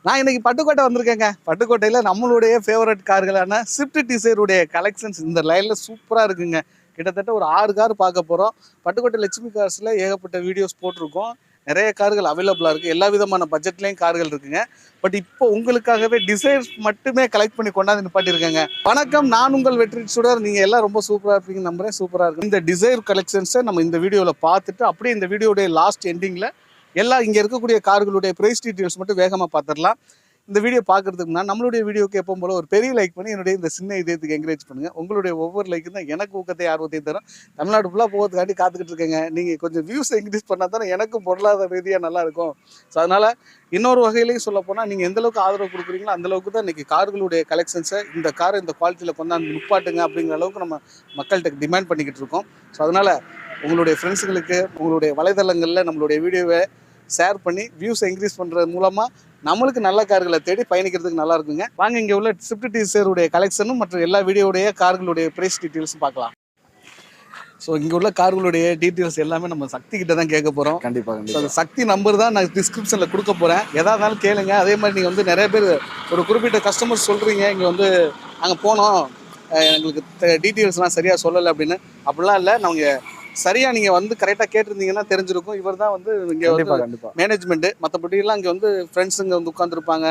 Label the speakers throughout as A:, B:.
A: நான் இன்னைக்கு பட்டுக்கோட்டை வந்திருக்கேங்க. பட்டுக்கோட்டையில் நம்மளுடைய ஃபேவரட் கார்களான ஸ்விஃப்ட் டிசைருடைய கலெக்ஷன்ஸ் இந்த லைனில் சூப்பராக இருக்குங்க. கிட்டத்தட்ட ஒரு 6 கார் பார்க்க போகிறோம். பட்டுக்கோட்டை லட்சுமி கார்ஸில் ஏகப்பட்ட வீடியோஸ் போட்டிருக்கோம். நிறைய கார்கள் அவைலபிளாக இருக்குது. எல்லா விதமான பட்ஜெட்லேயும் கார்கள் இருக்குங்க. பட் இப்போ உங்களுக்காகவே டிசைர்ஸ் மட்டுமே கலெக்ட் பண்ணி கொண்டாந்து நிப்பாட்டியிருக்கேங்க. வணக்கம், நான் உங்கள் வெற்றி சுடர். நீங்கள் எல்லாம் ரொம்ப சூப்பராக இருப்பீங்க நம்புறேன். சூப்பராக இருக்கும். இந்த டிசைர் கலெக்ஷன்ஸை நம்ம இந்த வீடியோவில் பார்த்துட்டு அப்படியே இந்த வீடியோடைய லாஸ்ட் எண்டிங்கில் எல்லாம் இங்கே இருக்கக்கூடிய கார்களுடைய ப்ரைஸ் டீட்டெயில்ஸ் மட்டும் வேகமாக பார்த்துடலாம். இந்த வீடியோ பார்க்குறதுக்கு முன்னாடி நம்மளுடைய வீடியோக்கு எப்போ போல ஒரு பெரிய லைக் பண்ணி என்னுடைய இந்த சின்ன இதயத்துக்கு என்கரேஜ் பண்ணுங்கள். உங்களுடைய ஒவ்வொரு லைக்கும் தான் எனக்கு ஊக்கத்தை ஆர்வத்தையும் தரும். தமிழ்நாடு ஃபுல்லாக போகிறதுக்காண்டி காத்துக்கிட்டு இருக்கேங்க. நீங்கள் கொஞ்சம் வியூஸ் இன்க்ரீஸ் பண்ணால் தானே எனக்கும் பொருளாதார ரீதியாக நல்லாயிருக்கும். ஸோ அதனால் இன்னொரு வகையிலையும் சொல்ல போனால் நீங்கள் எந்தளவுக்கு ஆதரவு கொடுக்குறீங்களோ அந்தளவுக்கு தான் இன்றைக்கி கார்களுடைய கலெக்ஷன்ஸை இந்த காரை இந்த குவாலிட்டியில் கொண்டாந்து நிப்பாட்டுங்க அப்படிங்கிற அளவுக்கு நம்ம மக்கள்கிட்ட டிமாண்ட் பண்ணிக்கிட்டு இருக்கோம். ஸோ அதனால் உங்களுடைய ஃப்ரெண்ட்ஸுங்களுக்கு உங்களுடைய வலைதளங்களில் நம்மளுடைய வீடியோவை ஷேர் பண்ணி வியூஸை இன்க்ரீஸ் பண்ணுறது மூலமாக நம்மளுக்கு நல்ல கார்களை தேடி பயணிக்கிறதுக்கு நல்லா இருக்குங்க. வாங்க இங்கே உள்ள ஸ்விஃப்ட் டிசைருடைய கலெக்ஷனும் மற்ற எல்லா வீடியோடைய கார்களுடைய ப்ரைஸ் டீட்டெயில்ஸும் பார்க்கலாம். ஸோ இங்கே உள்ள கார்களுடைய டீட்டெயில்ஸ் எல்லாமே நம்ம சக்தி கிட்ட தான் கேட்க போகிறோம். கண்டிப்பாக. ஸோ சக்தி நம்பர் தான் நான் டிஸ்கிரிப்ஷனில் கொடுக்க போகிறேன். எதாக இருந்தாலும் கேளுங்க. அதே மாதிரி நீங்கள் வந்து நிறைய பேர் ஒரு குறிப்பிட்ட கஸ்டமர் சொல்கிறீங்க, இங்கே வந்து அங்கே போனோம் எங்களுக்கு டீட்டெயில்ஸ்லாம் சரியாக சொல்லலை அப்படின்னு. அப்படிலாம் இல்லை, நாங்கள் சரியாக நீங்கள் வந்து கரெக்டாக கேட்டிருந்தீங்கன்னா தெரிஞ்சிருக்கும். இவர் தான் வந்து இங்கே வந்து மேனேஜ்மெண்ட்டு. மற்றபடியெல்லாம் இங்கே வந்து ஃப்ரெண்ட்ஸுங்க வந்து உட்காந்துருப்பாங்க,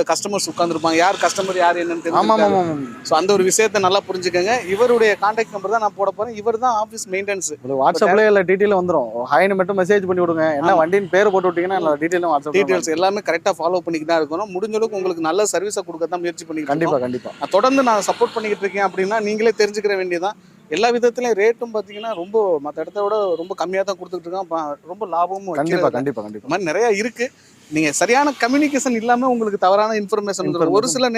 A: கஸ்டமர்ஸ் உட்காந்துருப்பாங்க. யார் கஸ்டமர் யார் என்னன்னு தெரியும். ஸோ அந்த ஒரு விஷயத்தை நல்லா புரிஞ்சுக்கோங்க. இவருடைய கான்டாக்ட் நம்பர் தான் நான் போட போகிறேன். இவர் தான் ஆஃபீஸ் மெயின்டெனன்ஸ்.
B: வாட்ஸ்அப்ல எல்லா டீட்டெயிலும் வந்துடும். ஹாய்னு மட்டும் மெசேஜ் பண்ணி விடுங்க. என்ன வண்டின்னு பேர் போட்டு விட்டீங்கன்னா எல்லா டீட்டெயிலும் வாட்ஸ்அப்
A: டீட்டெயில்ஸ் எல்லாமே கரெக்டாக ஃபாலோ பண்ணிக்கிட்டு தான் இருக்கணும். முடிஞ்ச அளவுக்கு உங்களுக்கு நல்ல சர்வீஸை கொடுக்க தான் முயற்சி பண்ணிக்கிட்டு.
B: கண்டிப்பாக
A: தொடர்ந்து நான் சப்போர்ட் பண்ணிக்கிட்டு இருக்கேன் அப்படின்னா நீங்களே தெரிஞ்சுக்கிற வேண்டியதான். எல்லா விதத்துலையும் ரேட்டும் பார்த்தீங்கன்னா ரொம்ப மற்ற இடத்த விட ரொம்ப கம்மியாக தான் கொடுத்துட்டு இருக்கான். ரொம்ப லாபமும்
B: கண்டிப்பாக
A: மாதிரி நிறையா இருக்குது. நீங்கள் சரியான கம்யூனிகேஷன் இல்லாமல் உங்களுக்கு தவறான இன்ஃபர்மேஷன் ஒரு சில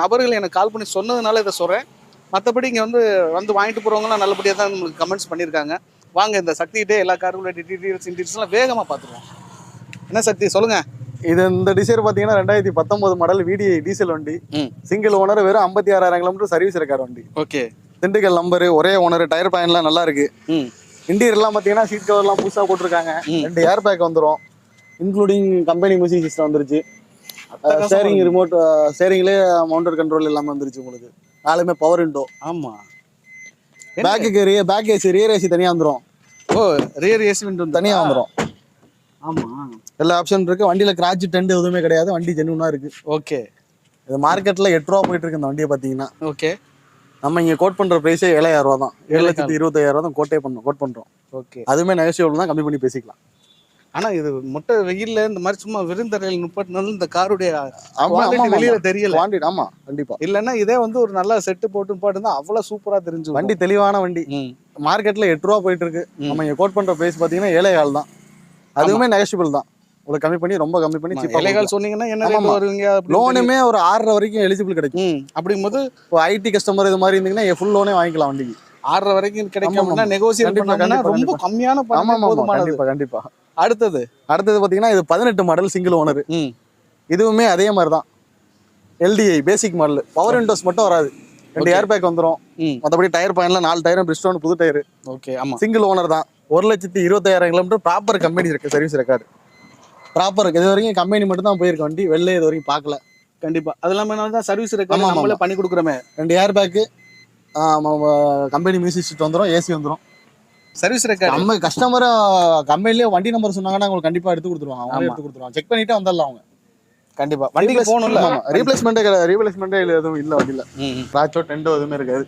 A: நபர்கள் எனக்கு கால் பண்ணி சொன்னதுனால இதை சொல்கிறேன். மற்றபடி இங்கே வந்து வாங்கிட்டு போகிறவங்களாம் நல்லபடியாக தான் நம்மளுக்கு கமெண்ட்ஸ் பண்ணியிருக்காங்க. வாங்க இந்த சக்திகிட்டே எல்லா கார்களுடைய டீட்டெயில்ஸ்லாம் வேகமாக பார்த்துருவோம். என்ன சக்தி சொல்லுங்கள்.
B: இந்த டிசைர் பார்த்தீங்கன்னா 2019 மாடல் VDI டீசல் வண்டி. சிங்கிள் ஓனர், வெறும் 56,000 கிலோமீட்டர் சர்வீஸ் ரெக்கார்டு வண்டி.
A: ஓகே.
B: திண்டுக்கல் நம்பரு, ஒரே ஓனர், டயர் பாயிண்ட்லாம் நல்லா இருக்கு. இன்டீரியர்லாம் பார்த்தீங்கன்னா சீட் கவர்லாம் புதுசாக போட்டிருக்காங்க. 2 ஏர் பேக் வந்துடும், இன்க்ளூடிங் கம்பெனி மியூசிக் சிஸ்டம் வந்துருச்சு. ஸ்டேரிங் ரிமோட், ஸ்டேரிங்லேயே மவுண்டட் கண்ட்ரோல் எல்லாமே வந்துருச்சு. உங்களுக்கு நாலுமே பவர் விண்டோ.
A: ஆமாம்.
B: பேக் ஏசி, ரியர் ஏசி தனியாக வந்துடும்.
A: ஓ, ரியர் ஏசி விண்டோ
B: தனியாக வந்துடும்.
A: ஆமாம்,
B: எல்லா ஆப்ஷன் இருக்கு. வண்டியில் கிராட்ச் டென்ட் எதுவுமே கிடையாது. வண்டி ஜென்யூனாக இருக்கு.
A: ஓகே.
B: இது மார்க்கெட்டில் 8 ரூபா போயிட்டு இருக்கு இந்த வண்டியை பார்த்தீங்கன்னா.
A: ஓகே.
B: நம்ம இங்கே கோட் பண்ணுற ப்ரைஸே 7,000 ரூபா தான். 7,25,000 தான் கோட் பண்ணுறோம். ஓகே. அதுவுமே நெகோசியபிள் தான், கம்மி பண்ணி பேசிக்கலாம்.
A: ஆனால் இது மொட்டை வெயில்ல இந்த மாதிரி சும்மா விருந்தரையில் முப்பட்டினாலும் இந்த காருடைய வெளியில தெரியல.
B: ஆமா, கண்டிப்பா.
A: இல்லைன்னா இதே வந்து ஒரு நல்ல செட்டு போட்டு பாட்டுதான் அவ்வளவு சூப்பரா தெரிஞ்சு.
B: வண்டி தெளிவான வண்டி. மார்க்கெட்ல 8 ரூபா போயிட்டு இருக்கு. நம்ம இங்க கோட் பண்ற பிரைஸ் பாத்தீங்கன்னா 7,000 தான். அதுவுமே நெகோசியபிள் தான். உங்களுக்கு கம்மி பண்ணி, ரொம்ப கம்மி பண்ணி
A: 7,000 சொன்னீங்கன்னா என்ன வருவீங்க?
B: லோனுமே ஒரு 6,500 வரைக்கும் எலிஜிபிள் கிடைக்கும்.
A: அப்படிங்கும்போது
B: ஐடி கஸ்டமர் இது மாதிரி இருந்தீங்கன்னா ஃபுல் லோனே வாங்கிக்கலாம். வண்டிக்கு
A: 6,500 வரைக்கும் கிடைக்கும்னா நெகோசியேட் பண்ணா ரொம்ப கம்மியான
B: பணம். கண்டிப்பா.
A: அடுத்தது
B: பாத்தீங்கன்னா இது 18 மாடல் சிங்கிள் ஓனர். இதுவுமே அதே மாதிரி தான். LDI basic model. Power Windows மட்டும் வராது. 2 ஏர் பேக் வந்துடும். மற்றபடி டயர் பாயிண்ட்ல 4 டயரும் பிரிஸ்டோன் புது டயர்.
A: ஓகே. ஆமா.
B: சிங்கிள் ஓனர் தான். 1,25,000 கிலோமீட்டர் ப்ராப்பர் கம்பெனி இருக்கு. சர்வீஸ் ரெக்கார்டு ப்ராப்பர் இருக்கு. இது வரைக்கும் கம்பெனி மட்டும் தான் போயிருக்கு வண்டி. வெளில இது வரைக்கும் பார்க்கல.
A: கண்டிப்பா. அதெல்லாம் தான் சர்வீஸ் ரெக்கார்டு நம்மளே பண்ணி கொடுக்குறோமே.
B: 2 air bag, company music system வந்துடும், ஏசி வந்துடும்.
A: சர்வீஸ் ரெக்கார்டு
B: நம்ம கஸ்டமர் கம்பெனிலேயே வண்டி நம்பர் சொன்னாங்கன்னா உங்களுக்கு கண்டிப்பா எடுத்து கொடுத்துருவாங்க. அவங்க எடுத்து கொடுத்துருவாங்க. செக் பண்ணிட்டு வந்துடலாம் அவங்க.
A: கண்டிப்பா. வண்டிக்கு போகணும்ல.
B: ரீப்ளேஸ்மெண்ட்டே எதுவும் இல்லை வண்டியில். கிராச்சோ டெண்டோ எதுவுமே இருக்காது.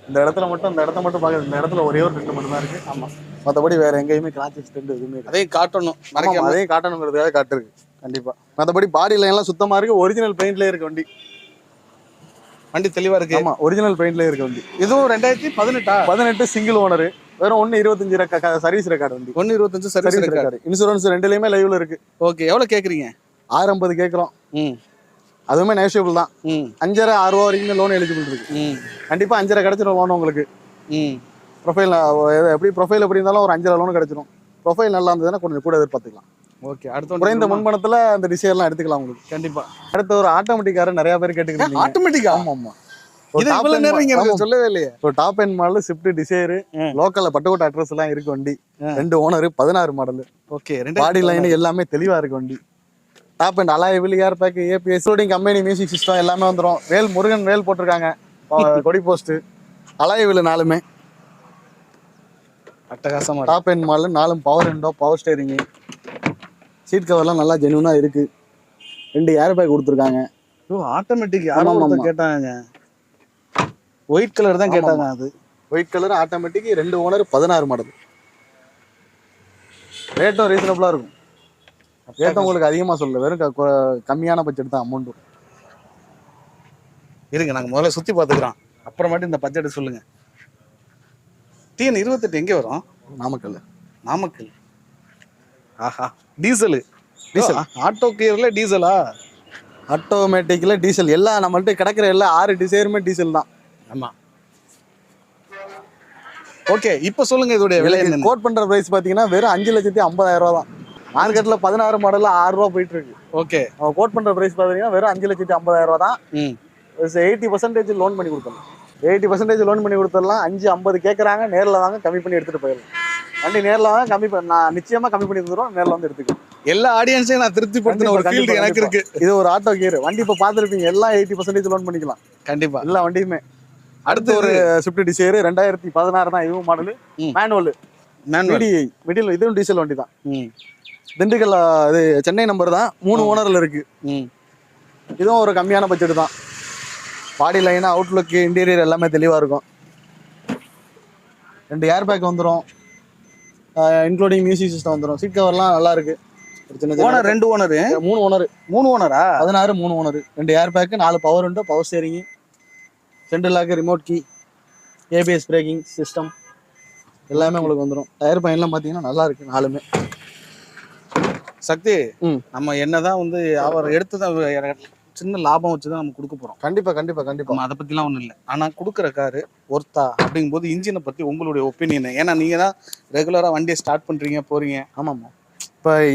B: இந்த இடத்த மட்டும் பார்க்குறது. இந்த இடத்துல ஒரே ஒரு டெண்ட் மட்டும் தான் இருக்கு. ஆமா, மற்றபடி வேற எங்கேயுமே கிராச்சஸ் டெண்ட் எதுவுமே.
A: அதையும் காட்டணும்,
B: அதையும் காட்டணுங்கிறதுக்காக காட்டுருக்கு. கண்டிப்பா. மற்றபடி பாடி லைன்லாம் சுத்தமா இருக்கு. ஒரிஜினல் பெயிண்ட்லேயே இருக்கு வண்டி.
A: வண்டி தெளிவா இருக்கு.
B: ஆமா, ஒரிஜினல் பெயிண்ட்லேயே இருக்கு வண்டி.
A: இதுவும் 2018
B: சிங்கிள் ஓனர். வெறும் 1,25,000 சர்வீஸ் ரெக்கார்டு வண்டி.
A: 1,25 சர்வீஸ் ரெக்கார்டு.
B: இன்சூரன்ஸ் 2லையுமே லைவ்ல இருக்கு.
A: ஓகே. எவ்வளவு கேக்குறீங்க?
B: 650 கேட்குறோம். அதுவுமே நெகோசியபிள் தான். 5,500 6 ரூபா வரைக்கும் லோன் எலிஜிபிள் இருக்கு. கண்டிப்பா 5,500 கிடைச்சிடும் லோன் உங்களுக்கு. ப்ரொஃபைல் எப்படி இருந்தாலும் ஒரு 5,000 லோன் கிடைச்சிடும். ப்ரொஃபைல் நல்லா இருந்ததுன்னா கொஞ்சம் கூட எதிர்பார்த்துக்கலாம்.
A: ஓகே. அடுத்து
B: குறைந்த முன்பணத்துல அந்த டிசைர்லாம் எடுத்துக்கலாம் உங்களுக்கு.
A: கண்டிப்பா.
B: அடுத்து ஒரு ஆட்டோமேட்டிக் கார் நிறைய பேர் கேட்டுக்கிட்டு.
A: ஆட்டோமேட்டிக்கா?
B: ஆமா.
A: சொல்லவே இல்லையே.
B: ஒரு top end model Swift Dzire. லோக்கல்ல பட்டுக்கோட்டை அட்ரஸ் எல்லாம் இருக்கு வண்டி. 2 owner, 16 model.
A: Okay.
B: Body line எல்லாமே தெளிவா இருக்கு வண்டி. Top and alloy wheel, air bag, ABS, company music system எல்லாமே வந்துடும். முருகன் வேல் போட்டிருக்காங்க, கொடி போஸ்ட், அலாய் வீல் 4மே
A: அட்டகாசமா
B: top end model. 4 power window, power steering, seat கவர்லாம் நல்லா ஜென்யூனா இருக்கு. 2 ஏர் பேக் கொடுத்துருக்காங்க.
A: ஆட்டோமேட்டிக் யாரும் கேட்டாங்க, ஒயிட் கலர் தான் கேட்டாங்க. அது
B: white colour automatic, 2 owner, 16 model. ரேட்டும் ரீசனபிளா இருக்கும். ரேட்டும் உங்களுக்கு அதிகமா சொல்லல, வெறும் கம்மியான பட்ஜெட் தான் அமௌண்ட்.
A: இருங்க நாங்க முதல்ல சுத்தி பாத்துக்கிறோம், அப்புறமாட்டி இந்த பட்ஜெட் சொல்லுங்க. TN 28 எங்க வரும்?
B: நாமக்கல்.
A: நாமக்கல். ஆஹா, டீசல் ஆட்டோ கியர்ல டீசலா?
B: ஆட்டோமேட்டிக்ல டீசல். எல்லாம் நம்மள்ட்ட கிடக்குற எல்லா 6 டிசைருமே டீசல் தான்.
A: ஆமா. ஓகே, இப்போ சொல்லுங்க இதோட விலை என்ன?
B: கோட் பண்ற பிரைஸ் பாத்தீங்கன்னா வெறும் 5,50,000 ரூபா தான். மார்க்கெட்ல 16 மாடல்ல 6 ரூபா போயிட்டு இருக்கு.
A: ஓகே,
B: அவங்க கோட் பண்ற பிரைஸ் பாத்தீங்கன்னா வெறும் 5,50,000 ரூபா தான். 80% லோன் பண்ணி கொடுத்துடலாம். 80% லோன் பண்ணி கொடுத்துடலாம். 5,50 கேட்கறாங்க, நேரில் வாங்க கம்மி பண்ணி எடுத்துட்டு போயிடலாம். வண்டி நேரில் வாங்க கம்மி பண்ணி, நான் நிச்சயமா கம்மி பண்ணி தந்துடுறோம். நேரில் வந்து எடுத்துக்கலாம்.
A: எல்லா ஆடியன்ஸையும் நான் திருப்திப்படுத்தின ஒரு ஃபீல் எனக்கு இருக்கு.
B: இது ஒரு ஆட்டோ கியர் வண்டி. இப்போ பார்த்துருப்பீங்க, எல்லாம் 80% லோன் பண்ணிக்கலாம்
A: கண்டிப்பா,
B: எல்லா வண்டியுமே. அடுத்து ஒரு ஸ்விஃப்ட் டிசைர் 2016 தான். இதுவும் மாடல், மேனுவல், மிடில். இதுவும் டீசல் வண்டி தான். திண்டுக்கல், இது சென்னை நம்பர் தான். 3 ஓனர்ல இருக்கு. இதுவும் ஒரு கம்மியான பட்ஜெட் தான். பாடி லைன், அவுட்லுக், இன்டீரியர் எல்லாமே தெளிவா இருக்கும். 2 ஏர் பேக் வந்துடும், இன்க்ளூடிங் மியூசிக் சிஸ்டம் வந்துடும். சீட் கவர்லாம் நல்லா இருக்கு.
A: Owner 2 owner,
B: 3 owner.
A: 3 ஓனரா?
B: 16, 3 owner. 2 air bag, 4 power window, power steering, central lock, remote key, ABS braking system எல்லாமே உங்களுக்கு வந்துடும். டயர் பையன்லாம் பார்த்தீங்கன்னா நல்லா இருக்கு 4மே.
A: சக்தி, நம்ம என்னதான் வந்து அவர் எடுத்துதான் சின்ன லாபம் வச்சுதான் நம்ம கொடுக்க போறோம்.
B: கண்டிப்பா கண்டிப்பா கண்டிப்பா.
A: அதை பத்திலாம் ஒண்ணும் இல்லை. ஆனா கொடுக்குற காரு ஒர்த்தா அப்படிங்கும் போது இன்ஜினை பத்தி உங்களுடைய ஒப்பீனியன். ஏன்னா நீங்க தான் ரெகுலரா வண்டியை ஸ்டார்ட் பண்றீங்க, போறீங்க.
B: ஆமாம்மா.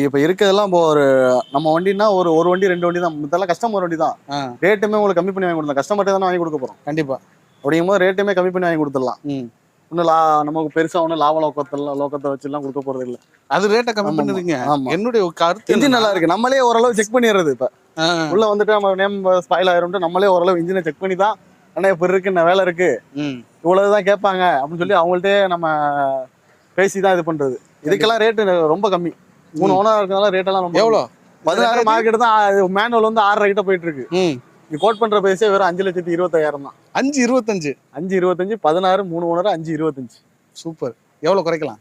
B: இப்போ இருக்கிறதெல்லாம் இப்போ ஒரு நம்ம வண்டினா ஒரு வண்டி 2 வண்டி தான். இதெல்லாம் கஸ்டமர் வண்டி தான். ரேட்டுமே உங்களுக்கு கம்மி பண்ணி வாங்கி கொடுத்தோம். கஸ்டமர்ட்டே தானே வாங்கி கொடுக்க போறோம்.
A: கண்டிப்பா.
B: அப்படிங்கும்போது ரேட்டுமே கம்மி பண்ணி வாங்கி கொடுத்துடலாம். ஒன்றும் நமக்கு பெருசா ஒன்றும் லாப லோக்கத்தை வச்சுலாம் கொடுக்க போறது இல்லை.
A: அது ரேட்டை கம்மி பண்ணுறீங்க. என்னுடைய கருத்து,
B: இன்ஜின் நல்லா இருக்கு. நம்மளே ஓரளவு செக் பண்ணிடுறது. இப்போ உள்ள வந்துட்டு நம்ம நேம் ஸ்பாயில் ஆயிரும்ட்டு நம்மளே ஓரளவு இன்ஜினை செக் பண்ணி தான், அண்ணா இப்போ இருக்கு, என்ன வேலை இருக்கு, இவ்வளவுதான் கேட்பாங்க அப்படின்னு சொல்லி அவங்கள்ட்டே நம்ம பேசி தான் இது பண்றது. இதுக்கெல்லாம் ரேட்டு ரொம்ப கம்மி. 3 ஓனர் இருக்கிறதால ரேட்டெல்லாம் ரொம்ப எவ்வளோ? 16 மார்க்கெட் தான். மேனுவல் வந்து 6.5 கிட்ட போயிட்டு இருக்கு. நீ கோட் பண்ற பிரைஸே வெறும் 5,25,000 தான்.
A: 5,25.
B: 5,25, 16, 3 ஓனர், 5,25.
A: சூப்பர். எவ்வளவு குறைக்கலாம்?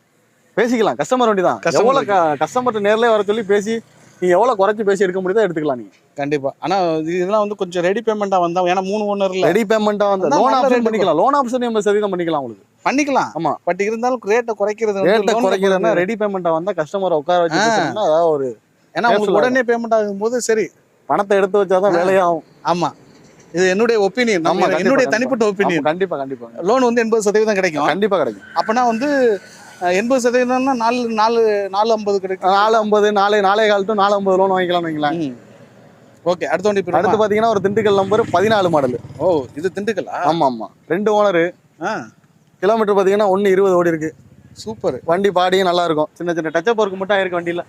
B: பேசிக்கலாம். கஸ்டமர் வண்டி தான். எவ்வளவு கஸ்டமர்ட்ட நேர்லயே வர சொல்லி பேசி நீ எவ்வளவு குறைச்சி பேசி எடுக்க முடியுதோ எடுத்துக்கலாம் நீங்க.
A: கண்டிப்பா. ஆனா இதெல்லாம் வந்து கொஞ்சம் ரெடி பேமெண்டா வந்தா, ஏன்னா 3 ஓனர்ல
B: ரெடி பேமெண்டா வந்து லோன் ஆப்ஷன் பண்ணிக்கலாம். லோன் ஆப்ஷன் 80% பண்ணிக்கலாம் உங்களுக்கு.
A: பண்ணிக்கலாம்.
B: ஆமா.
A: பட் இருந்தாலும் ரேட்டை
B: குறைக்கிறதுனா ரெடி பேமெண்டா வந்தா கஸ்டமரை உட்கார வச்சு பேசணும்னா அதாவது ஒரு,
A: ஏன்னா உங்களுக்கு உடனே பேமெண்ட் ஆகும்போது சரி
B: பணத்தை எடுத்து வச்சாதான் வேலையாகும்.
A: ஆமா, இது என்னுடைய ஒப்பீனியன், என்னுடைய தனிப்பட்ட ஒப்பீனியன்.
B: கண்டிப்பா கண்டிப்பா.
A: லோன் வந்து 80% கிடைக்கும்.
B: கண்டிப்பா கிடைக்கும்.
A: அப்பனா வந்து 80%னா 450 கிடைக்கும்.
B: 450, 4.25 to 450 லோன் வாங்கிக்கலாம் வைங்களேன்.
A: ஓகே, அடுத்த வண்டி.
B: அடுத்து பாத்தீங்கன்னா ஒரு திண்டுக்கல் நம்பர் 14 மாடல்.
A: ஓ, இது திண்டுக்கலா?
B: ஆமா ஆமா. 2 ஓனர். கிலோமீட்டர் பாத்தீங்கன்னா 1.20 ஓடி இருக்கு.
A: சூப்பர்.
B: வண்டி பாடியும் நல்லா இருக்கும். சின்ன சின்ன டச்சப் ஒர்க் மட்டும் ஆயிருக்கு வண்டியில.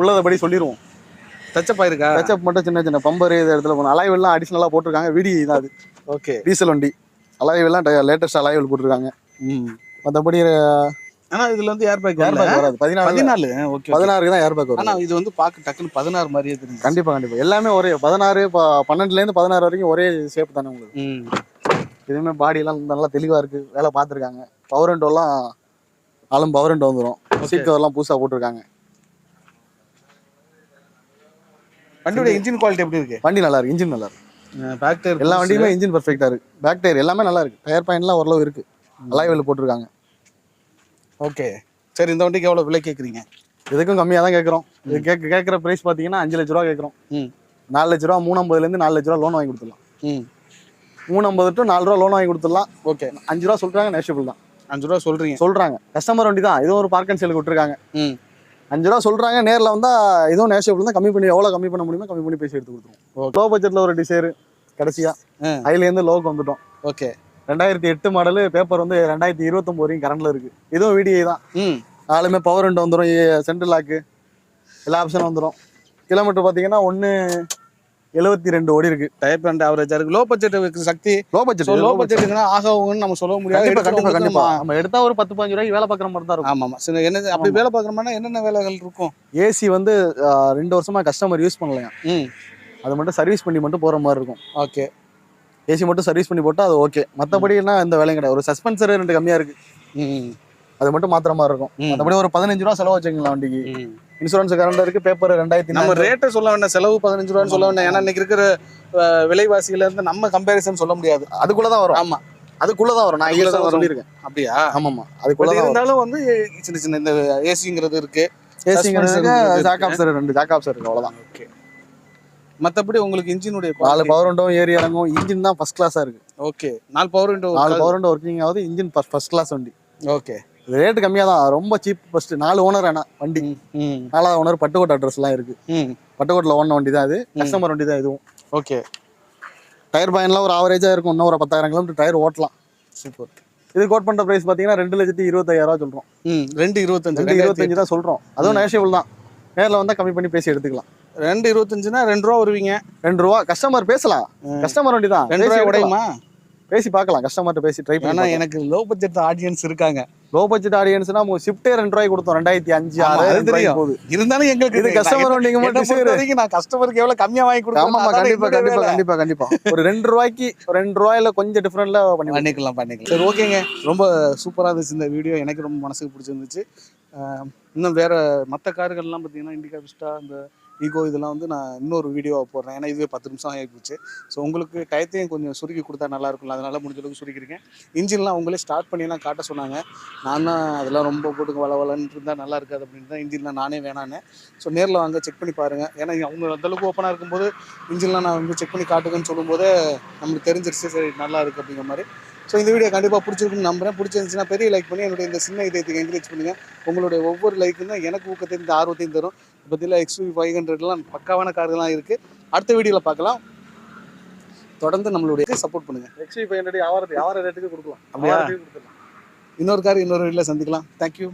B: உள்ளதபடி சொல்லிடுவோம்.
A: டச்சப் ஆயிருக்கா?
B: டச்சப் மட்டும் சின்ன சின்ன பம்பர் இது இடத்துல போகணும். அலாய்வெல்லாம் அடிஷனலாக போட்டிருக்காங்க. VDI தான் அது.
A: ஓகே,
B: டீசல் வண்டி. அலாய்வெல்லாம் லேட்டஸ்ட் அலாய்வல் போட்டிருக்காங்க. மற்றபடி
A: ஆனா இதுல வந்து ஏர் பேக்
B: வராது. 14.
A: ஓகே,
B: 16 தான் ஏர் பேக் வரும்.
A: ஆனா இது வந்து பாக்க டக்குன்னு 16 மாதிரியே தெரியும்.
B: கண்டிப்பா கண்டிப்பா. எல்லாமே ஒரே 16, 12லேருந்து 16 வரைக்கும் ஒரே ஷேப் தானே உங்களுக்கு. இதுவுமே பாடி எல்லாம் நல்லா தெளிவா இருக்கு. வேலை பார்த்துருக்காங்க. பவர் விண்டோலாம் 4 பவர் விண்டோ வந்துடும். சீட் கவர்லாம் புதுசாக போட்டிருக்காங்க.
A: வண்டியோட இன்ஜின் குவாலிட்டி எப்படி இருக்கு?
B: வண்டி நல்லா இருக்கு. இன்ஜின் நல்லா இருக்கு.
A: பேக் டயர்
B: எல்லா வண்டியுமே இன்ஜின் பர்ஃபெக்டா இருக்கு. பேக் டயர் எல்லாமே நல்லா இருக்கு. டயர் பாயிண்ட்லாம் ஓரளவு இருக்கு. அலாய்வெல் போட்டிருக்காங்க.
A: ஓகே, சரி. இந்த வண்டிக்கு எவ்வளவு விலை கேட்குறீங்க?
B: இதுக்கும் கம்மியாக தான் கேட்குறோம். இது கேட்குற ப்ரைஸ் பார்த்தீங்கன்னா 5 லட்ச ரூபா கேட்குறோம். 4 லட்ச ரூபா, 350லேருந்து 4 லட்ச ரூபா லோன் வாங்கி கொடுத்துடலாம். 350 to 4 ரூபா லோன் வாங்கி கொடுத்துடலாம். ஓகே, 5 ரூபா சொல்றாங்க, நேஷபிள் தான்.
A: 5 ரூபா சொல்றாங்க. கஸ்டமர்
B: வண்டி தான். இதுவும் ஒரு பார்க் அண்ட் சேலுக்கு விட்டுருக்காங்க. 5 ரூபா சொல்றாங்க. நேரில் வந்தா இதுவும் நேஷபிள் தான். கம்மி பண்ணி எவ்வளோ கம்மி பண்ண முடியுமோ கம்மி பண்ணி பேசி எடுத்து கொடுத்துருவோம். லோ பட்ஜெட்ல ஒரு டிசைர் கடைசியா அதுலேருந்து லோக்கு வந்துட்டோம்.
A: Okay,
B: 2008 model. பேப்பர் வந்து 2029 வரைக்கும் கரண்ட்ல இருக்கு. இதுவும் VDI தான். 4மே பவர் விண்டோ வந்துடும். சென்ட்ரல் லாக்கு எல்லா ஆப்ஷனும் வந்துடும். கிலோமீட்டர் பாத்தீங்கன்னா 1.72 ஓடி இருக்கு.
A: டயர் பேண்ட் ஆவரேஜா இருக்கு. லோ பட்ஜெட் சக்தி
B: லோ பட்ஜெட்
A: லோ பட்ஜெட்னா ஆகும்னு நம்ம சொல்ல முடியாது.
B: கண்டிப்பா நம்ம எடுத்தா ஒரு 10-15 ரூபாய்க்கு வேலை பார்க்குற மாதிரி தான் இருக்கும்.
A: ஆமா சரி, என்ன அப்படி வேலை பார்க்குறோம்னா என்னென்ன வேலைகள் இருக்கும்?
B: ஏசி வந்து 2 வருஷமா கஸ்டமர் யூஸ் பண்ணலையா, அது மட்டும் சர்வீஸ் பண்ணி மட்டும் போற மாதிரி இருக்கும்.
A: ஓகே,
B: ஏசி மட்டும் சர்வீஸ் பண்ணி போட்டா அது ஓகே. மற்றபடி என்ன எந்த வேலையும் கிடையாது. ஒரு சஸ்பென்சர் 2 கம்மியா இருக்கு, அது மட்டும் மாத்திர மாதிரி இருக்கும். மற்றபடி ஒரு 15 ரூபா செலவு வச்சுக்கலாம் வண்டிக்கு. இன்சூரன்ஸ் கரண்ட் இருக்கு, பேப்பர் 2000.
A: நம்ம ரேட்டை சொல்ல வேண்டாம், செலவு 15 ரூபான்னு சொல்ல வேண்டாம். ஏன்னா இன்னைக்கு இருக்கிற விலைவாசியில இருந்து நம்ம கம்பேரிசன் சொல்ல முடியாது.
B: அதுக்குள்ளதான் வரும்.
A: ஆமா,
B: அதுக்குள்ளதான் வரும். நான் இயர்ஸ் சொல்லியிருக்கேன்.
A: அப்படியா?
B: ஆமாமா, அதுக்குள்ள
A: இருந்தாலும் வந்து சின்ன சின்ன இந்த ஏசிங்கிறது இருக்கு.
B: ஏசிங்கிறது ஜாக் ஆப்சர் 2 ஜாக் ஆப்சர் இருக்கு, அவ்வளவுதான்.
A: ஓகே, மற்றபடி உங்களுக்கு இன்ஜினுடைய
B: 4 பவர் விண்டோ ஏறி இறங்கும். இன்ஜின் தான் ஃபர்ஸ்ட் கிளாஸா இருக்கு.
A: ஓகே, 4 பவர் விண்டோ
B: ஒர்க்கிங் ஆகுது. இன்ஜின் ஃபர்ஸ்ட் கிளாஸ் வண்டி.
A: ஓகே,
B: ரேட் கம்மியா தான், ரொம்ப சீப். ஃபர்ஸ்ட் 4 ஓனர் ஆனா வண்டி. 4வது ஓனர் பட்டுக்கோட்டை அட்ரஸ் எல்லாம் இருக்கு. பட்டுக்கோட்டையில் ஓன வண்டி தான் அது, கஸ்டமர் வண்டி தான் இதுவும்.
A: ஓகே,
B: டயர் பாயிண்ட்லாம் ஒரு ஆவரேஜா இருக்கும். இன்னும் ஒரு 10,000 கிலோமீட்டர் டயர் ஓட்டலாம்.
A: சூப்பர்.
B: இது கோட் பண்ற பிரைஸ் பாத்தீங்கன்னா 2,25,000 சொல்றோம்.
A: 2,25
B: தான் சொல்றோம். அதுவும் நேஷியபிள் தான். நேரில் வந்தா கம்மி பண்ணி பேசி எடுத்துக்கலாம்.
A: 2,25னா 2 ரூபா வருவீங்க.
B: 2 ரூபா கஸ்டமர் பேசலாம். கஸ்டமர் வண்டி தான்.
A: 2 ரூபாய் உடையுமா?
B: பேசி பார்க்கலாம். கஸ்டமர்ட்ட பேசி ட்ரை பண்ணி.
A: ஆனா எனக்கு லோ பட்ஜெட் ஆடியன்ஸ் இருக்காங்க.
B: லோ பட்ஜெட் ஆடியன்ஸ்னா ஷிஃப்டே 2 ரூபாய்க்கு கொடுத்தோம். 2005 6 போகுது.
A: இருந்தாலும் எங்களுக்கு
B: இது கஸ்டமர் வண்டிங்க மட்டும் சரி.
A: நான் கஸ்டமருக்கு எவ்வளவு கம்மியா வாங்கி கொடுப்பேன்.
B: ஆமா, கண்டிப்பா ஒரு 2 ரூபாய்க்கு 2 ரூபாயில கொஞ்சம் டிஃபரெண்ட்ல
A: பண்ணிக்கலாம். சரி, ஓகேங்க. ரொம்ப சூப்பரா இருந்துச்சு இந்த வீடியோ. எனக்கு ரொம்ப மனசுக்கு பிடிச்சிருந்துச்சு. இன்னும் வேற மற்ற கார்கள்லாம் பார்த்தீங்கன்னா இண்டிகா விஸ்டா, இந்த ஈகோ இதெல்லாம் வந்து நான் இன்னொரு வீடியோவை போடுறேன். ஏன்னா இதுவே 10 நிமிஷம் ஆகிப்போச்சு. ஸோ உங்களுக்கு டயத்தையும் கொஞ்சம் சுருக்கி கொடுத்தா நல்லா இருக்கும்ல, அதனால முடிஞ்ச அளவுக்கு சுருக்கிருக்கேன். இன்ஜின்லாம் அவங்களே ஸ்டார்ட் பண்ணிலாம் காட்ட சொன்னாங்க. நான் தான் அதெல்லாம் ரொம்ப போட்டுங்க வளவலன்னு இருந்தால் நல்லா இருக்காது அப்படின்னு தான் இன்ஜின்லாம் நானே வேணான்னு. ஸோ நேரில் வாங்க, செக் பண்ணி பாருங்கள். ஏன்னா அவங்க அந்தளவுக்கு ஓப்பனாக இருக்கும்போது இன்ஜின்லாம் நான் வந்து செக் பண்ணி காட்டுங்கன்னு சொல்லும்போதே நம்மளுக்கு தெரிஞ்சிருச்சு, சரி நல்லா இருக்குது அப்படிங்கிற மாதிரி. ஸோ இந்த வீடியோ கண்டிப்பாக பிடிச்சிருக்குன்னு நம்புறேன். பிடிச்சிருந்துச்சுன்னா பெரிய லைக் பண்ணி என்னுடைய இந்த சின்ன இதயத்துக்கு என்கரேஜ் பண்ணுங்கள். உங்களுடைய ஒவ்வொரு லைக்கும் தான் எனக்கு ஊக்கத்தையும் இந்த ஆர்வத்தையும் தரும். பற்றியில் XUV 500லாம் பக்காவான கார்கள்லாம் இருக்குது. அடுத்த வீடியோவில் பார்க்கலாம். தொடர்ந்து நம்மளுடைய சப்போர்ட் பண்ணுங்கள்.
B: XUV 500 யாவார ரேட்டுக்கு கொடுக்கலாம்.
A: அப்படியா? இன்னொரு கார் இன்னொரு வீடியோவில் சந்திக்கலாம். தேங்க்யூ.